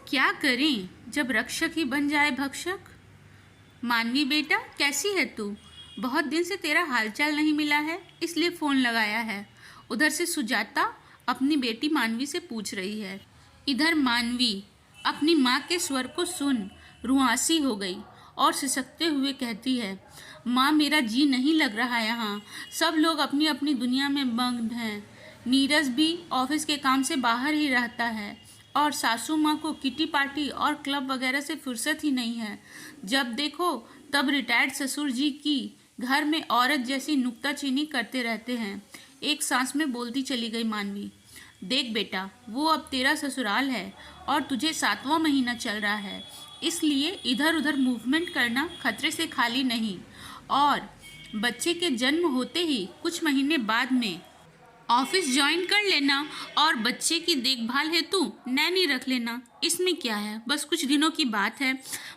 क्या करें जब रक्षक ही बन जाए भक्षक। मानवी बेटा, कैसी है तू? बहुत दिन से तेरा हालचाल नहीं मिला है, इसलिए फ़ोन लगाया है। उधर से सुजाता अपनी बेटी मानवी से पूछ रही है। इधर मानवी अपनी माँ के स्वर को सुन रुआंसी हो गई और सिसकते हुए कहती है, माँ मेरा जी नहीं लग रहा यहाँ। सब लोग अपनी अपनी दुनिया में मग्न हैं। नीरज भी ऑफिस के काम से बाहर ही रहता है और सासू माँ को किटी पार्टी और क्लब वगैरह से फुर्सत ही नहीं है। जब देखो तब रिटायर्ड ससुर जी की घर में औरत जैसी नुक्ताचीनी करते रहते हैं। एक सांस में बोलती चली गई मानवी। देख बेटा, वो अब तेरा ससुराल है और तुझे 7वां महीना चल रहा है, इसलिए इधर उधर मूवमेंट करना खतरे से खाली नहीं। और बच्चे के जन्म होते ही कुछ महीने बाद में ऑफिस ज्वाइन कर लेना और बच्चे की देखभाल हेतु नैनी रख लेना। इसमें क्या है, बस कुछ दिनों की बात है।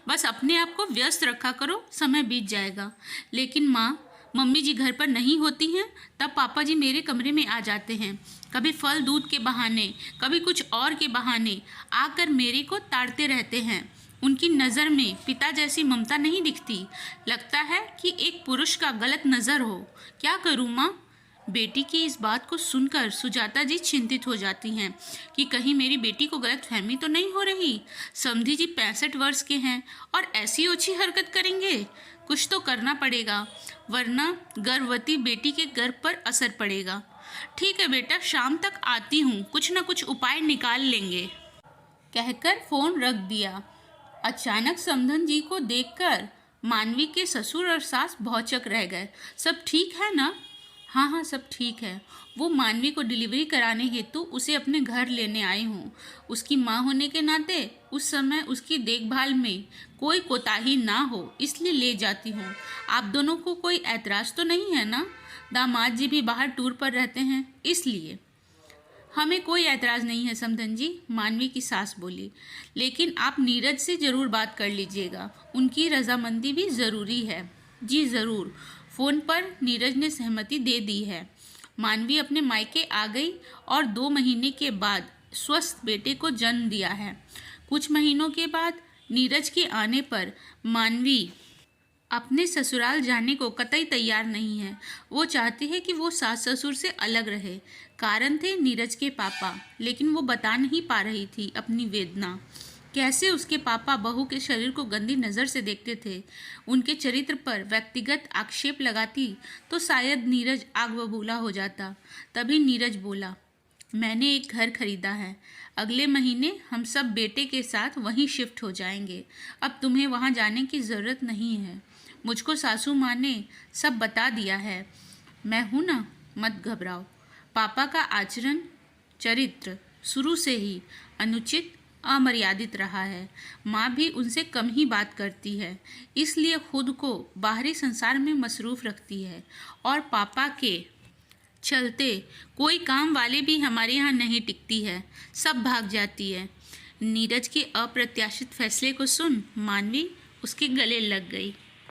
बस अपने आप को व्यस्त रखा करो, समय बीत जाएगा। लेकिन माँ, मम्मी जी घर पर नहीं होती हैं तब पापा जी मेरे कमरे में आ जाते हैं। कभी फल दूध के बहाने, कभी कुछ और के बहाने आकर मेरे को ताड़ते रहते हैं। उनकी नज़र में पिता जैसी ममता नहीं दिखती। लगता है कि एक पुरुष का गलत नज़र हो। क्या करूँ माँ? बेटी की इस बात को सुनकर सुजाता जी चिंतित हो जाती हैं कि कहीं मेरी बेटी को गलतफहमी तो नहीं हो रही। समधी जी 65 वर्ष के हैं और ऐसी ओछी हरकत करेंगे। कुछ तो करना पड़ेगा, वरना गर्भवती बेटी के गर्भ पर असर पड़ेगा। ठीक है बेटा, शाम तक आती हूँ, कुछ ना कुछ उपाय निकाल लेंगे, कहकर फ़ोन रख दिया। अचानक समधन जी को देखकर मानवी के ससुर और सास भौचक रह गए। सब ठीक है ना? हाँ हाँ, सब ठीक है। वो मानवी को डिलीवरी कराने हेतु उसे अपने घर लेने आई हूँ। उसकी माँ होने के नाते उस समय उसकी देखभाल में कोई कोताही ना हो, इसलिए ले जाती हूँ। आप दोनों को कोई ऐतराज़ तो नहीं है ना? दामाद जी भी बाहर टूर पर रहते हैं, इसलिए। हमें कोई ऐतराज़ नहीं है समधन जी, मानवी की सास बोली। लेकिन आप नीरज से ज़रूर बात कर लीजिएगा, उनकी रजामंदी भी ज़रूरी है। जी ज़रूर। फ़ोन पर नीरज ने सहमति दे दी है। मानवी अपने मायके आ गई और 2 महीने के बाद स्वस्थ बेटे को जन्म दिया है। कुछ महीनों के बाद नीरज के आने पर मानवी अपने ससुराल जाने को कतई तैयार नहीं है। वो चाहती है कि वो सास ससुर से अलग रहे। कारण थे नीरज के पापा, लेकिन वो बता नहीं पा रही थी अपनी वेदना। कैसे उसके पापा बहू के शरीर को गंदी नज़र से देखते थे। उनके चरित्र पर व्यक्तिगत आक्षेप लगाती तो शायद नीरज आग बबूला हो जाता। तभी नीरज बोला, मैंने एक घर खरीदा है। अगले महीने हम सब बेटे के साथ वहीं शिफ्ट हो जाएंगे। अब तुम्हें वहाँ जाने की ज़रूरत नहीं है। मुझको सासू माँ ने सब बता दिया है। मैं हूँ ना, मत घबराओ। पापा का आचरण चरित्र शुरू से ही अनुचित अमर्यादित रहा है। माँ भी उनसे कम ही बात करती है, इसलिए खुद को बाहरी संसार में मसरूफ़ रखती है। और पापा के चलते कोई काम वाले भी हमारे यहाँ नहीं टिकती है, सब भाग जाती है। नीरज के अप्रत्याशित फैसले को सुन मानवी उसके गले लग गई।